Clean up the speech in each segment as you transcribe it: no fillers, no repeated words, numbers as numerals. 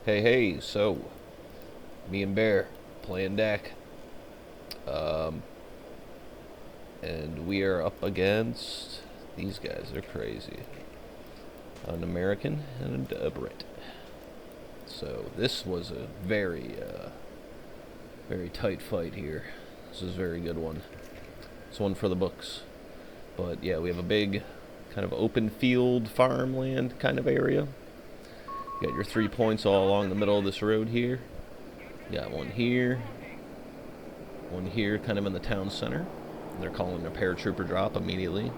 Hey, so me and Bear playing deck, and we are up against these guys. They're crazy. An American and a Brit. So this was a very tight fight here. This is a very good one. It's one for the books. But yeah, we have a big kind of open field farmland kind of area. You got your 3 points all along the middle of this road here. You got one here kind of in the town center. They're calling a paratrooper drop immediately.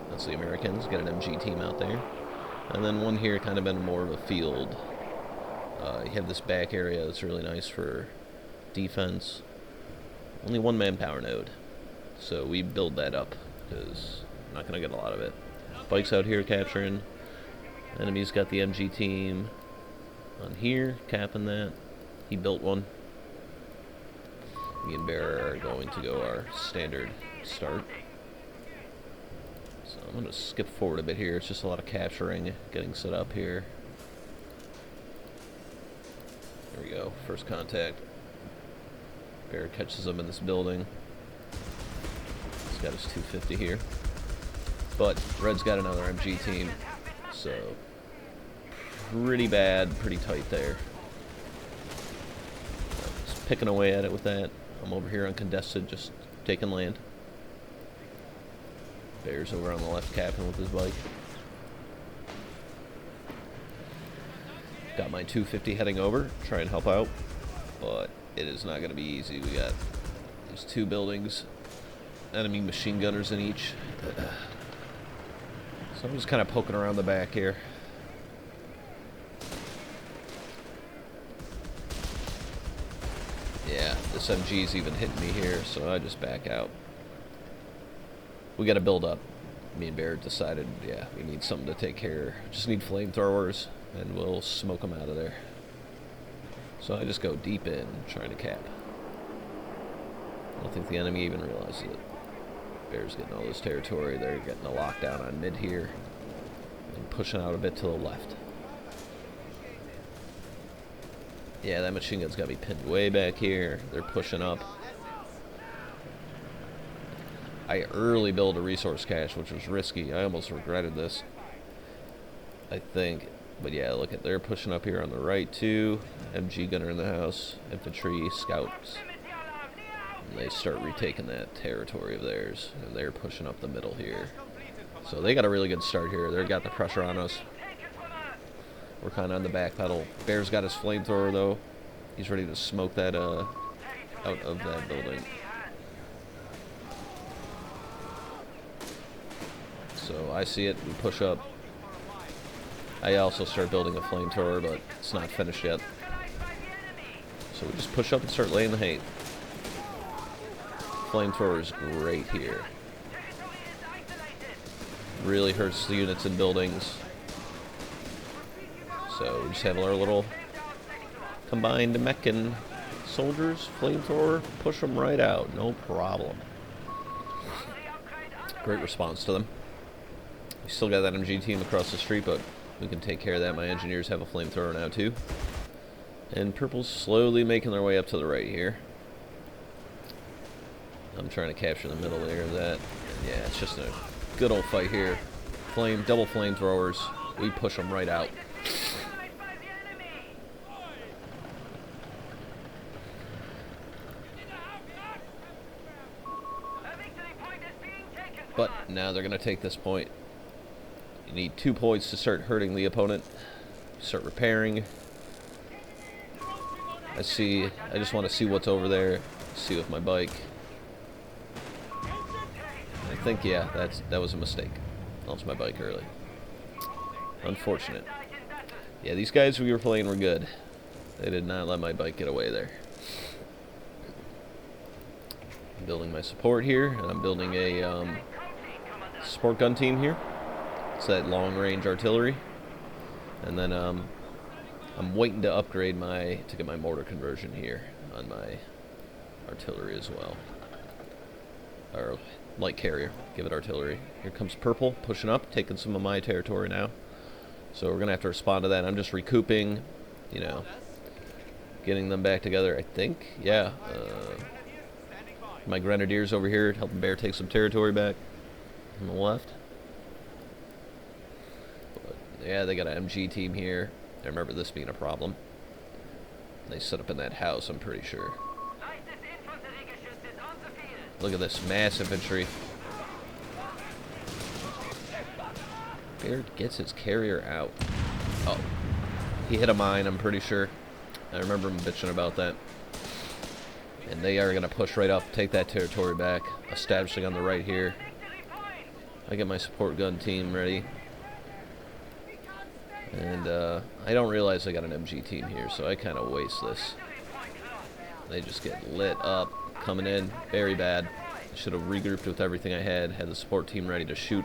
That's the Americans. Got an MG team out there. And then one here kind of in more of a field. You have this back area that's really nice for defense. Only one manpower node. So we build that up because I'm not going to get a lot of it. Bikes out here capturing. Enemy's got the MG team on here, capping that. He built one. Me and Bear are going to go our standard start. So I'm going to skip forward a bit here. It's just a lot of capturing, getting set up here. There we go, first contact. Bear catches him in this building. He's got his 250 here. But Red's got another MG team, so pretty bad, pretty tight there. Just picking away at it with that. I'm over here uncontested, just taking land. Bear's over on the left capping with his bike. Got my 250 heading over, try and help out, but it is not going to be easy. We got these two buildings, enemy machine gunners in each. So I'm just kind of poking around the back here. Yeah, this MG's even hitting me here, so I just back out. We got to build up. Me and Bear decided, yeah, we need something to take care. Just need flamethrowers, and we'll smoke them out of there. So I just go deep in, trying to cap. I don't think the enemy even realizes it. Bear's getting all this territory. They're getting a lockdown on mid here, and pushing out a bit to the left. Yeah, that machine gun's got me pinned way back here. They're pushing up. I early built a resource cache, which was risky. I almost regretted this, I think. But yeah, look at, they're pushing up here on the right too. MG gunner in the house, infantry, scouts. And they start retaking that territory of theirs, and they're pushing up the middle here. So they got a really good start here. They've got the pressure on us. We're kind of on the back pedal. Bear's got his flamethrower though. He's ready to smoke that out of that building. So I see it, we push up. I also start building a flamethrower, but it's not finished yet. So we just push up and start laying the hate. Flamethrower is great here. Really hurts the units in buildings. So we just have our little combined mech and soldiers, flamethrower, push them right out, no problem. Great response to them. We still got that MG team across the street, but we can take care of that. My engineers have a flamethrower now too. And purple's slowly making their way up to the right here. I'm trying to capture the middle layer of that. And yeah, it's just a good old fight here. Double flamethrowers. We push them right out. But now they're going to take this point. You need 2 points to start hurting the opponent. Start repairing. I just want to see what's over there. See with my bike. I think, yeah, that was a mistake. Lost my bike early. Unfortunate. Yeah, these guys we were playing were good. They did not let my bike get away there. I'm building my support here, and I'm building a support gun team here. It's that long-range artillery. And then I'm waiting to upgrade to get my mortar conversion here on my artillery as well. Or light carrier, give it artillery. Here comes purple, pushing up, taking some of my territory now. So we're going to have to respond to that. I'm just recouping, you know, getting them back together, I think. Yeah. My grenadiers over here helping Bear take some territory back on the left. But, yeah, they got an MG team here. I remember this being a problem. They set up in that house, I'm pretty sure. Look at this mass infantry. Bear gets his carrier out. Oh. He hit a mine, I'm pretty sure. I remember him bitching about that. And they are going to push right up, take that territory back, establishing on the right here. I get my support gun team ready. And I don't realize I got an MG team here, so I kind of waste this. They just get lit up, coming in, very bad. Should have regrouped with everything I had the support team ready to shoot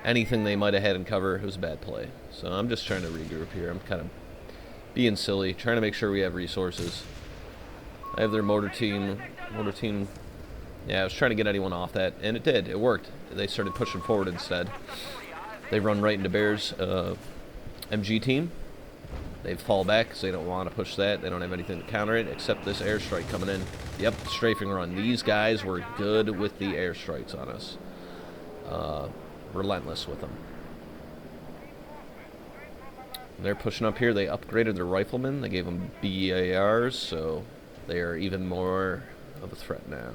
anything they might have had in cover. It was a bad play. So I'm just trying to regroup here. I'm kind of being silly, trying to make sure we have resources. I have their mortar team. Yeah, I was trying to get anyone off that, and it did. It worked. They started pushing forward instead. They run right into Bear's MG team. They fall back because they don't want to push that. They don't have anything to counter it except this airstrike coming in. Yep, strafing run. These guys were good with the airstrikes on us. Relentless with them. They're pushing up here. They upgraded their riflemen. They gave them BARs, so they are even more of a threat now.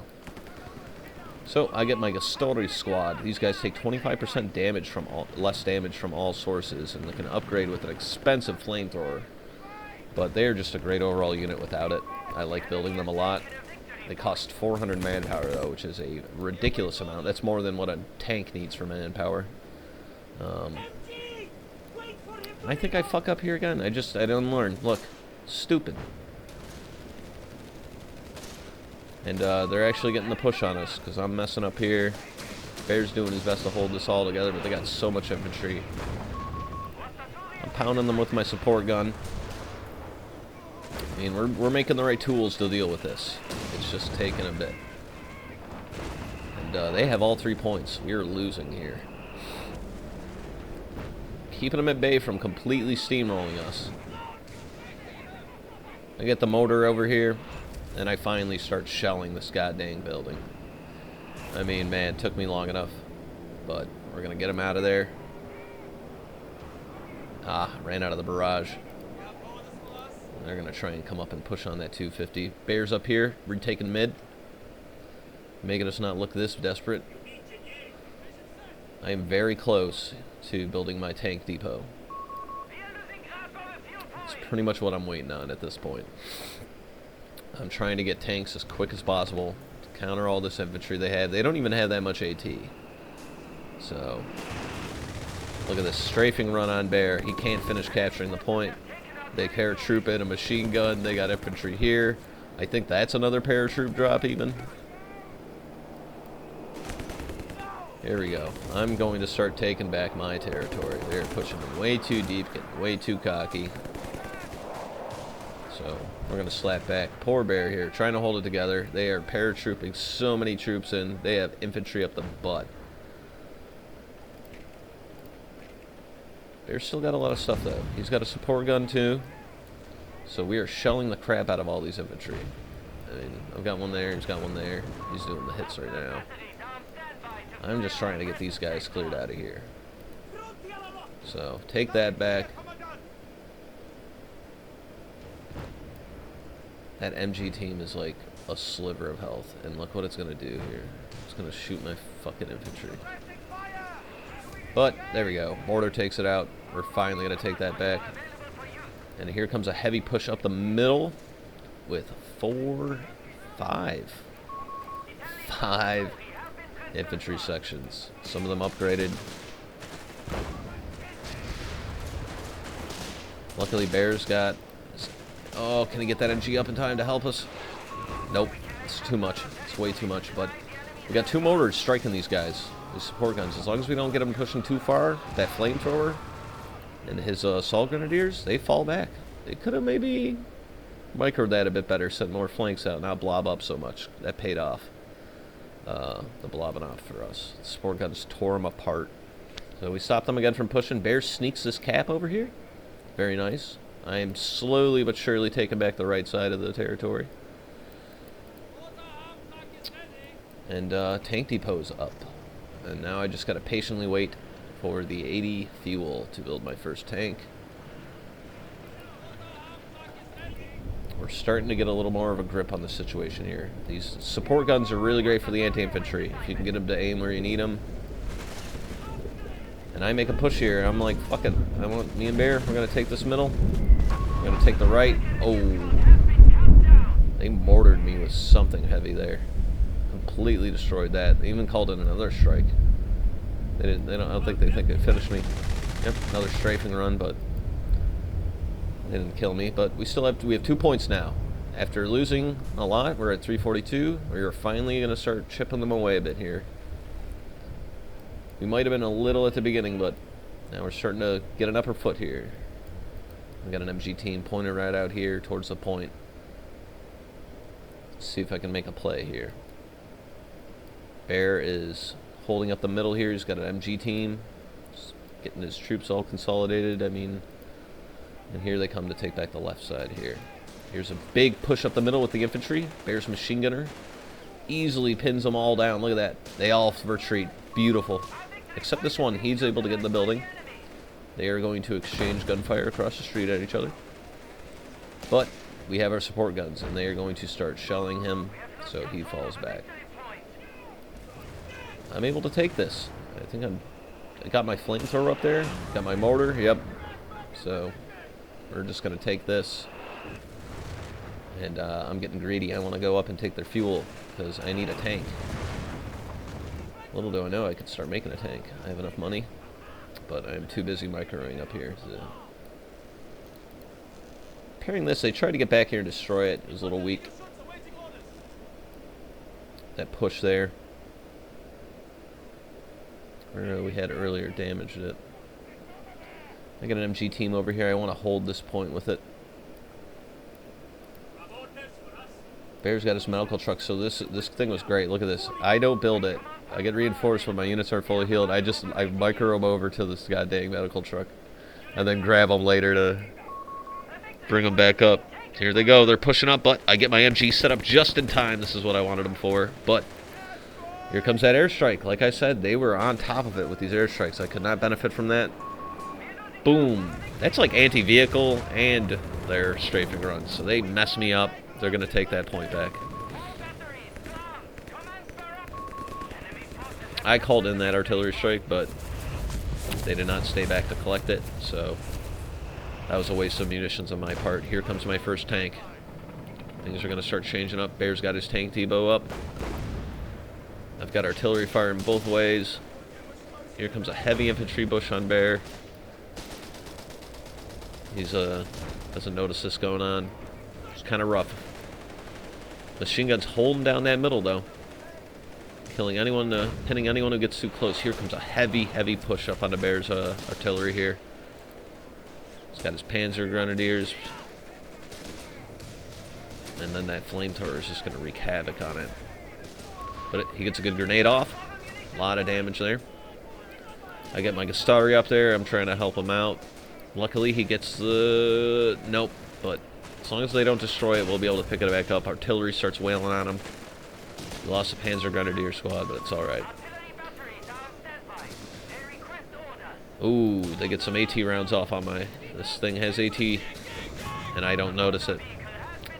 So I get my Gastori squad. These guys take 25% damage from less damage from all sources, and they can upgrade with an expensive flamethrower. But they are just a great overall unit without it. I like building them a lot. They cost 400 manpower though, which is a ridiculous amount. That's more than what a tank needs for manpower. I think I fuck up here again. I don't learn. Look, stupid. And they're actually getting the push on us because I'm messing up here. Bear's doing his best to hold this all together, but they got so much infantry. I'm pounding them with my support gun. I mean, we're making the right tools to deal with this. It's just taking a bit. And they have all 3 points. We're losing here. Keeping them at bay from completely steamrolling us. I get the motor over here. And I finally start shelling this goddamn building. I mean, man, it took me long enough. But we're going to get him out of there. Ah, ran out of the barrage. They're going to try and come up and push on that 250. Bears up here, retaking mid. Making us not look this desperate. I am very close to building my tank depot. It's pretty much what I'm waiting on at this point. I'm trying to get tanks as quick as possible to counter all this infantry they had. They don't even have that much AT. So, look at this strafing run on Bear. He can't finish capturing the point. They paratroop in a machine gun. They got infantry here. I think that's another paratroop drop even. Here we go. I'm going to start taking back my territory. They're pushing way too deep, getting way too cocky. So we're going to slap back. Poor Bear here, trying to hold it together. They are paratrooping so many troops in. They have infantry up the butt. Bear's still got a lot of stuff, though. He's got a support gun, too. So we are shelling the crap out of all these infantry. I mean, I've got one there. He's got one there. He's doing the hits right now. I'm just trying to get these guys cleared out of here. So, take that back. That MG team is like a sliver of health, and look what it's going to do here. It's going to shoot my fucking infantry. But, there we go. Mortar takes it out. We're finally going to take that back. And here comes a heavy push up the middle with 5 infantry sections. Some of them upgraded. Luckily, Bear's got... Oh, can he get that MG up in time to help us? Nope. It's too much. It's way too much. But we got 2 mortars striking these guys. These support guns. As long as we don't get them pushing too far, that flamethrower and his assault grenadiers, they fall back. They could have maybe microed that a bit better, set more flanks out, not blob up so much. That paid off. The blobbing off for us. The support guns tore them apart. So we stopped them again from pushing. Bear sneaks this cap over here. Very nice. I am slowly but surely taking back the right side of the territory. And tank depot's up. And now I just gotta patiently wait for the 80 fuel to build my first tank. We're starting to get a little more of a grip on the situation here. These support guns are really great for the anti-infantry. If you can get them to aim where you need them. And I make a push here. I'm like, fuck it. Me and Bear, we're going to take this middle. We're going to take the right. Oh. They mortared me with something heavy there. Completely destroyed that. They even called it another strike. I don't think they finished me. Yep, another strafing run, but they didn't kill me. But we have 2 points now. After losing a lot, we're at 342. We're finally going to start chipping them away a bit here. We might have been a little at the beginning, but now we're starting to get an upper foot here. We got an MG team pointed right out here towards the point. Let's see if I can make a play here. Bear is holding up the middle here. He's got an MG team. Just getting his troops all consolidated. I mean, and here they come to take back the left side here. Here's a big push up the middle with the infantry. Bear's machine gunner easily pins them all down. Look at that. They all retreat. Beautiful. Except this one. He's able to get in the building. They are going to exchange gunfire across the street at each other. But we have our support guns, and they are going to start shelling him, so he falls back. I'm able to take this. I got my flamethrower up there. Got my mortar. Yep. So we're just going to take this. And I'm getting greedy. I want to go up and take their fuel because I need a tank. Little do I know I could start making a tank. I have enough money, but I'm too busy microing up here. So. Repairing this, they tried to get back here and destroy it. It was a little weak. That push there, where we had earlier, damaged it. I got an MG team over here. I want to hold this point with it. Bear's got his medical truck, so this thing was great. Look at this. I don't build it. I get reinforced when my units are fully healed. I micro them over to this goddamn medical truck, and then grab them later to bring them back up. Here they go. They're pushing up, but I get my MG set up just in time. This is what I wanted them for. But here comes that airstrike. Like I said, they were on top of it with these airstrikes. I could not benefit from that. Boom. That's like anti-vehicle and their strafing runs. So they mess me up. They're going to take that point back. I called in that artillery strike, but they did not stay back to collect it, so that was a waste of munitions on my part. Here comes my first tank. Things are going to start changing up. Bear's got his tank depot up. I've got artillery firing both ways. Here comes a heavy infantry bush on Bear. He's doesn't notice this going on. It's kind of rough. Machine gun's holding down that middle, though. Killing anyone, pinning anyone who gets too close. Here comes a heavy, heavy push up on the Bear's artillery here. He's got his Panzer Grenadiers. And then that flamethrower is just going to wreak havoc on it. But he gets a good grenade off. A lot of damage there. I get my Gustari up there. I'm trying to help him out. Luckily, he gets the... Nope. But as long as they don't destroy it, we'll be able to pick it back up. Artillery starts wailing on him. We lost a Panzer Grenadier squad, but it's alright. Ooh, they get some AT rounds off on my... This thing has AT, and I don't notice it.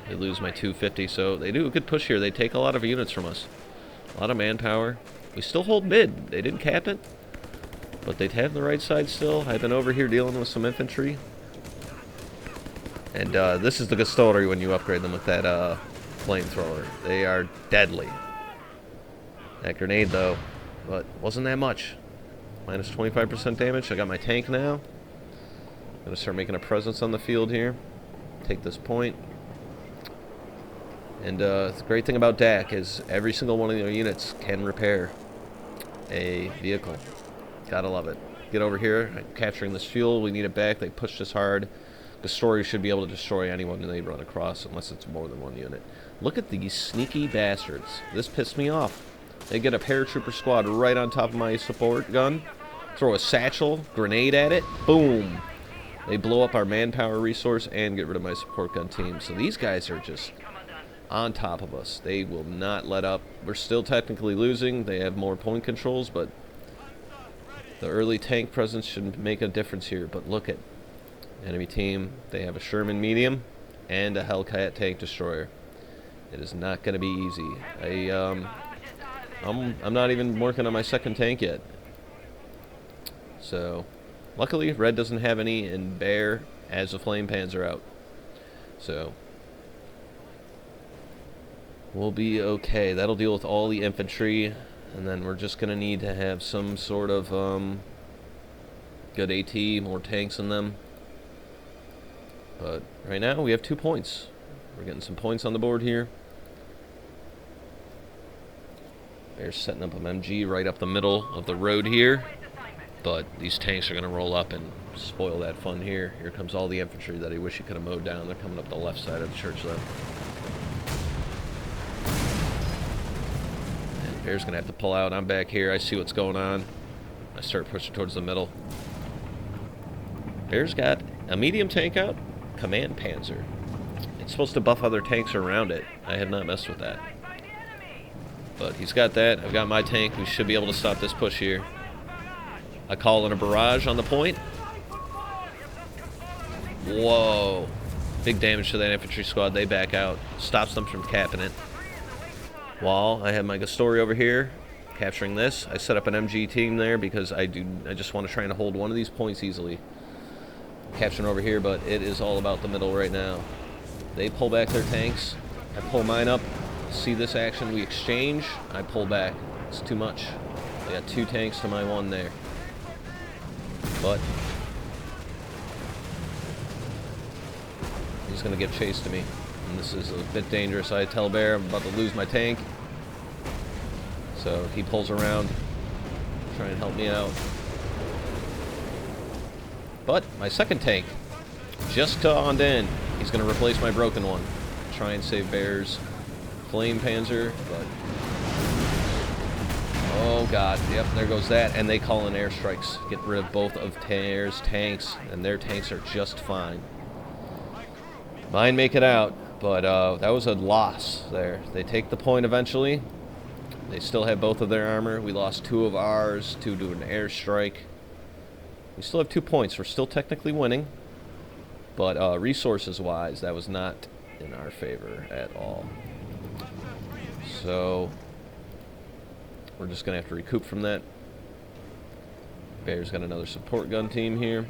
They lose my 250, so they do a good push here. They take a lot of units from us. A lot of manpower. We still hold mid. They didn't cap it, but they'd have the right side still. I've been over here dealing with some infantry. And this is the Gustari when you upgrade them with that flamethrower. They are deadly. That grenade, though, but wasn't that much. Minus 25% damage. I got my tank now. I'm going to start making a presence on the field here. Take this point. And the great thing about DAC is every single one of their units can repair a vehicle. Gotta love it. Get over here. I'm capturing this fuel. We need it back. They pushed us hard. The story should be able to destroy anyone they run across unless it's more than one unit. Look at these sneaky bastards. This pissed me off. They get a paratrooper squad right on top of my support gun. Throw a satchel, grenade at it. Boom. They blow up our manpower resource and get rid of my support gun team. So these guys are just on top of us. They will not let up. We're still technically losing. They have more point controls, but the early tank presence should make a difference here. But look at enemy team. They have a Sherman medium and a Hellcat tank destroyer. It is not going to be easy. I'm not even working on my second tank yet. So, luckily, Red doesn't have any, and Bear has a Flame Panzer out. So, we'll be okay. That'll deal with all the infantry, and then we're just going to need to have some sort of good AT, more tanks in them. But right now, we have 2 points. We're getting some points on the board here. They're setting up an MG right up the middle of the road here. But these tanks are going to roll up and spoil that fun here. Here comes all the infantry that I wish he could have mowed down. They're coming up the left side of the church, though. And Bear's going to have to pull out. I'm back here. I see what's going on. I start pushing towards the middle. Bear's got a medium tank out. Command Panzer. It's supposed to buff other tanks around it. I have not messed with that. But he's got that. I've got my tank. We should be able to stop this push here. I call in a barrage on the point. Whoa. Big damage to that infantry squad. They back out. Stops them from capping it. While I have my Gastori over here capturing this. I set up an MG team there because I just want to try and hold one of these points easily. Capturing over here, but it is all about the middle right now. They pull back their tanks. I pull mine up. See this action. We exchange. I pull back. It's too much. I got 2 tanks to my 1 there. But he's going to give chase to me. And this is a bit dangerous. I tell Bear I'm about to lose my tank. So he pulls around. Try and help me out. But my second tank just dawned in. He's going to replace my broken one. Try and save Bear's Flame Panzer. But oh god, yep, there goes that. And they call in airstrikes. Get rid of both of Bear's tanks, and their tanks are just fine. Mine make it out, but that was a loss there. They take the point eventually. They still have both of their armor. We lost 2 of ours to an airstrike. We still have 2 points. We're still technically winning. But resources-wise, that was not in our favor at all. So we're just going to have to recoup from that. Bear's got another support gun team here.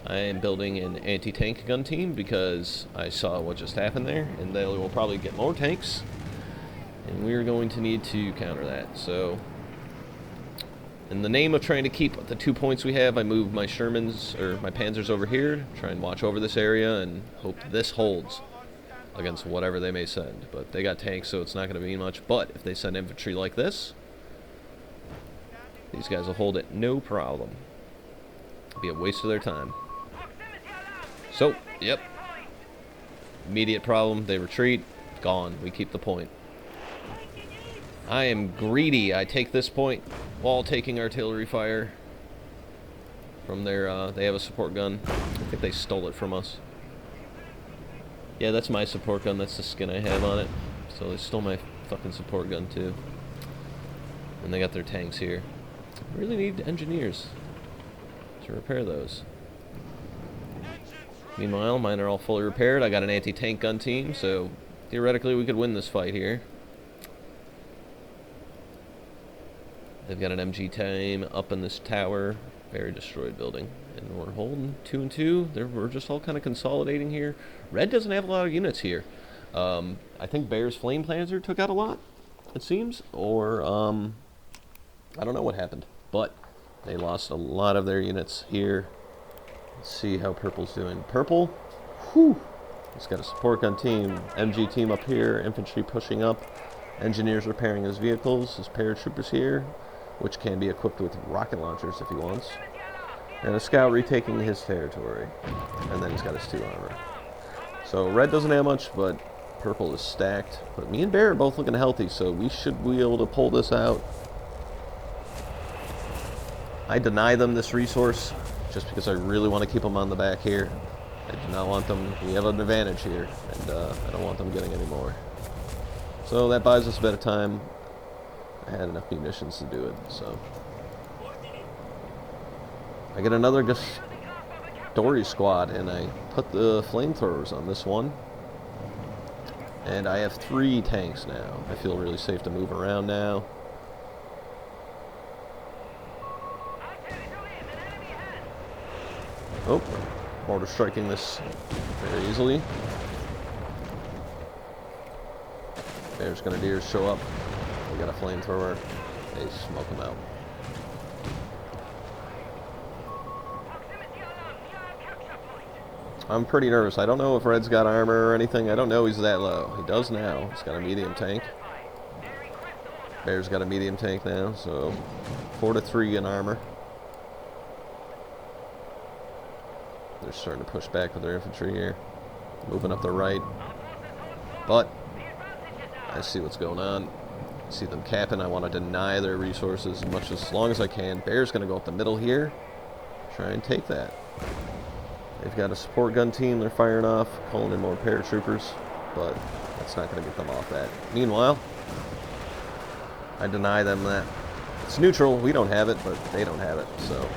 I am building an anti-tank gun team because I saw what just happened there, and they will probably get more tanks, and we're going to need to counter that. So in the name of trying to keep the 2 points we have, I move my Shermans, or my Panzers over here, try and watch over this area, and hope this holds against whatever they may send. But they got tanks, so it's not going to mean much. But if they send infantry like this, these guys will hold it no problem. It'll be a waste of their time. So, yep. Immediate problem, they retreat, gone. We keep the point. I am greedy. I take this point while taking artillery fire from their, they have a support gun. I think they stole it from us. Yeah, that's my support gun. That's the skin I have on it. So they stole my fucking support gun too. And they got their tanks here. I really need engineers to repair those. Meanwhile, mine are all fully repaired. I got an anti-tank gun team, so theoretically we could win this fight here. They've got an MG team up in this tower. Very destroyed building. And we're holding 2 and 2. We're just all kind of consolidating here. Red doesn't have a lot of units here. I think Bear's Flame Panzer took out a lot, it seems. Or, I don't know what happened. But they lost a lot of their units here. Let's see how Purple's doing. Purple, whew. He's got a support gun team. MG team up here. Infantry pushing up. Engineers repairing his vehicles. His paratroopers here, which can be equipped with rocket launchers if he wants. And a scout retaking his territory. And then he's got his 2 armor. So Red doesn't have much, but Purple is stacked. But me and Bear are both looking healthy, so we should be able to pull this out. I deny them this resource just because I really want to keep them on the back here. I do not want them, we have an advantage here, and I don't want them getting any more. So that buys us a bit of time. I had enough munitions to do it, so. I get another Dory squad, and I put the flamethrowers on this one. And I have 3 tanks now. I feel really safe to move around now. Oh, mortar striking this very easily. There's Grenadiers show up. We got a flamethrower. They smoke them out. I'm pretty nervous. I don't know if Red's got armor or anything. I don't know he's that low. He does now. He's got a medium tank. Bear's got a medium tank now, so 4 to 3 in armor. They're starting to push back with their infantry here. Moving up the right. But I see what's going on. I see them capping. I want to deny their resources as long as I can. Bear's going to go up the middle here. Try and take that. They've got a support gun team they're firing off, calling in more paratroopers, but that's not going to get them off that. Meanwhile, I deny them that. It's neutral, we don't have it, but they don't have it, so.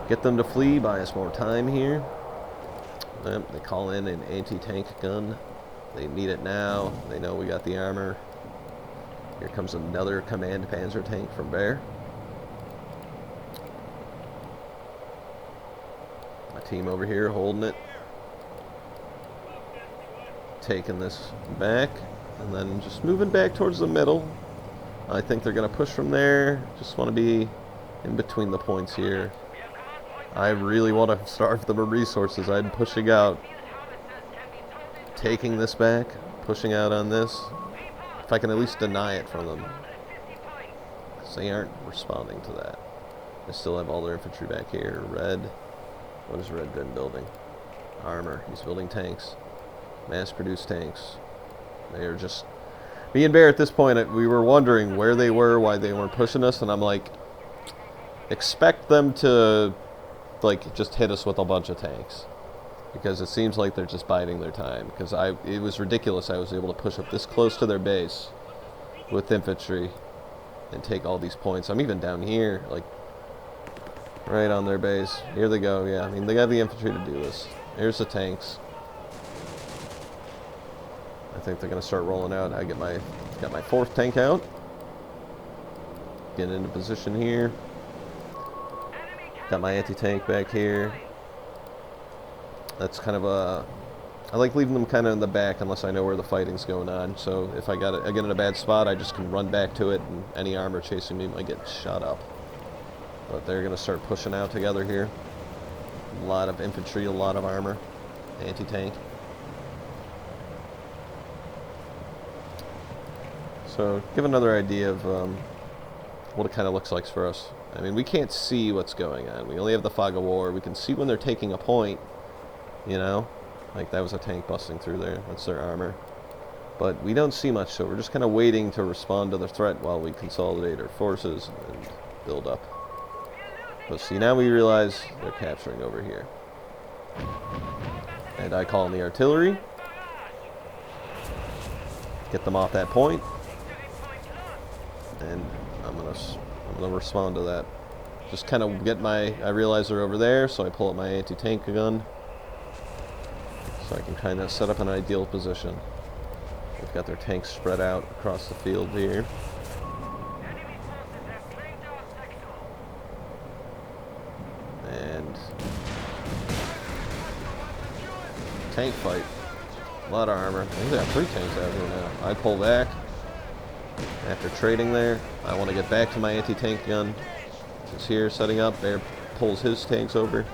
Get them to flee, buy us more time here. They call in an anti-tank gun. They need it now. They know we got the armor. Here comes another command panzer tank from Bear. Team over here holding it, taking this back, and then just moving back towards the middle. I think they're going to push from there. Just want to be in between the points here. I really want to starve them of resources. I'm pushing out, taking this back, pushing out on this. If I can at least deny it from them, because they aren't responding to that. They still have all their infantry back here. Red. What has Red been building? Armor. He's building tanks. Mass-produced tanks. They are just... Me and Bear at this point, we were wondering where they were, why they weren't pushing us, and I'm like, expect them to, like, just hit us with a bunch of tanks. Because it seems like they're just biding their time. Because it was ridiculous. I was able to push up this close to their base with infantry and take all these points. I'm even down here, like, right on their base. Here they go, yeah. I mean, they got the infantry to do this. Here's the tanks. I think they're going to start rolling out. I got my 4th tank out. Getting into position here. Got my anti-tank back here. That's kind of a... I like leaving them kind of in the back unless I know where the fighting's going on. So if I get in a bad spot, I just can run back to it, and any armor chasing me might get shot up. But they're going to start pushing out together here. A lot of infantry, a lot of armor. Anti-tank. So, give another idea of what it kind of looks like for us. I mean, we can't see what's going on. We only have the fog of war. We can see when they're taking a point, you know? Like, that was a tank busting through there. That's their armor. But we don't see much, so we're just kind of waiting to respond to the threat while we consolidate our forces and build up. But see, now we realize they're capturing over here. And I call in the artillery. Get them off that point. And I'm gonna respond to that. Just kind of get I realize they're over there, so I pull up my anti-tank gun. So I can kind of set up an ideal position. They've got their tanks spread out across the field here. And tank fight. A lot of armor. I think they have 3 tanks out here now. I pull back. After trading there, I want to get back to my anti-tank gun. It's here, setting up. Bear pulls his tanks over.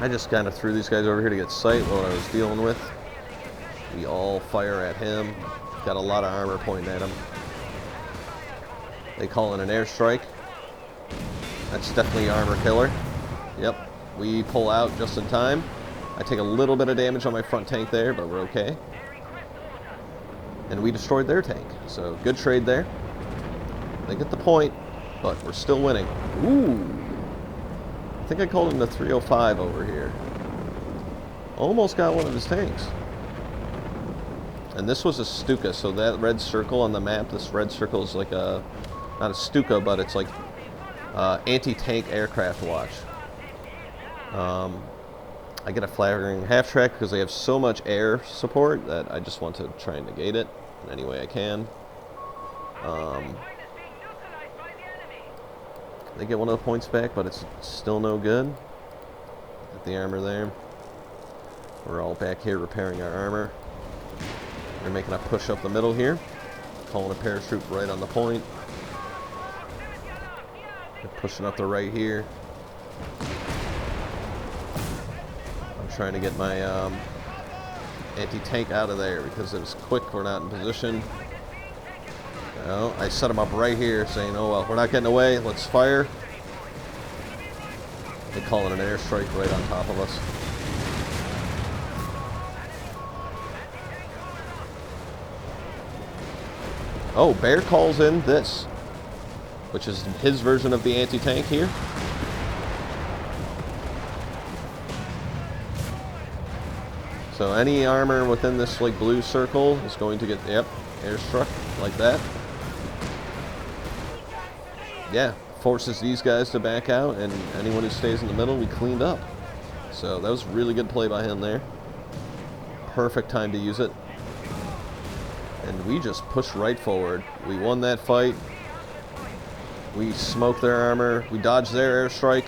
I just kind of threw these guys over here to get sight while I was dealing with. We all fire at him. Got a lot of armor pointing at him. They call in an airstrike. That's definitely armor killer. Yep. We pull out just in time. I take a little bit of damage on my front tank there, but we're okay. And we destroyed their tank. So good trade there. They get the point. But we're still winning. Ooh. I think I called him the 305 over here. Almost got one of his tanks. And this was a Stuka, so that red circle on the map, this red circle is like a, not a Stuka, but it's like anti-tank aircraft watch. I get a flattering half-track because they have so much air support that I just want to try and negate it in any way I can. They get one of the points back, but it's still no good. Get the armor there. We're all back here repairing our armor. We're making a push up the middle here. Calling a parachute right on the point. We're pushing up the right here. I'm trying to get my anti-tank out of there because it was quick. We're not in position. Well, I set them up right here saying, oh well, we're not getting away, let's fire. They call it an airstrike right on top of us. Oh, Bear calls in this, which is his version of the anti-tank here. So any armor within this like blue circle is going to get, yep, airstruck like that. Yeah, forces these guys to back out, and anyone who stays in the middle, we cleaned up. So that was really good play by him there. Perfect time to use it. And we just pushed right forward. We won that fight. We smoked their armor. We dodged their airstrike.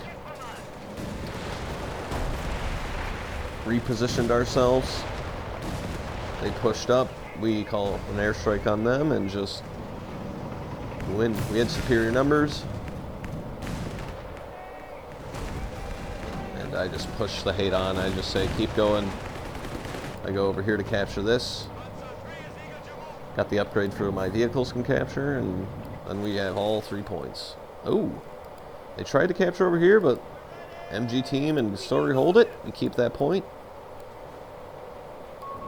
Repositioned ourselves. They pushed up. We call an airstrike on them and just win. We had superior numbers. And I just push the hate on. I just say, keep going. I go over here to capture this. Got the upgrade for my vehicles can capture, and then we have all 3 points. Oh, they tried to capture over here, but MG team and Story hold it. We keep that point.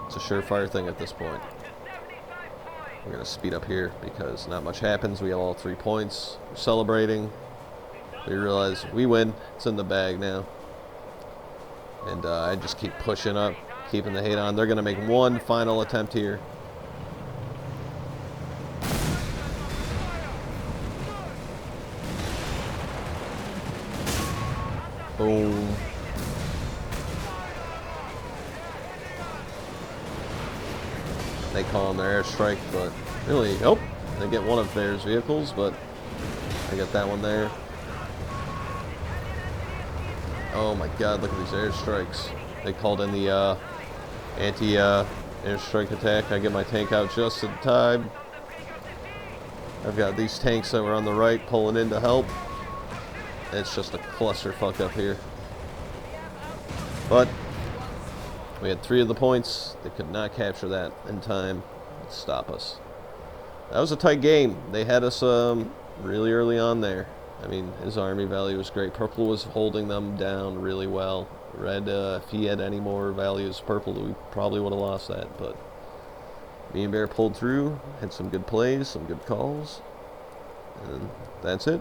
It's a surefire thing at this point. We're going to speed up here because not much happens. We have all 3 points. We're celebrating. We realize we win. It's in the bag now. And I just keep pushing up, keeping the hate on. They're going to make one final attempt here. Boom. They call them their airstrike, but really, oh, they get one of theirs vehicles, but they get that one there. Oh my god, look at these airstrikes. They called in the anti-airstrike attack. I get my tank out just in time. I've got these tanks that were on the right pulling in to help. It's just a clusterfuck up here. But we had 3 of the points. They could not capture that in time to stop us. That was a tight game. They had us really early on there. I mean, his army value was great. Purple was holding them down really well. Red, if he had any more values, Purple, we probably would have lost that. But me and Bear pulled through, had some good plays, some good calls, and that's it.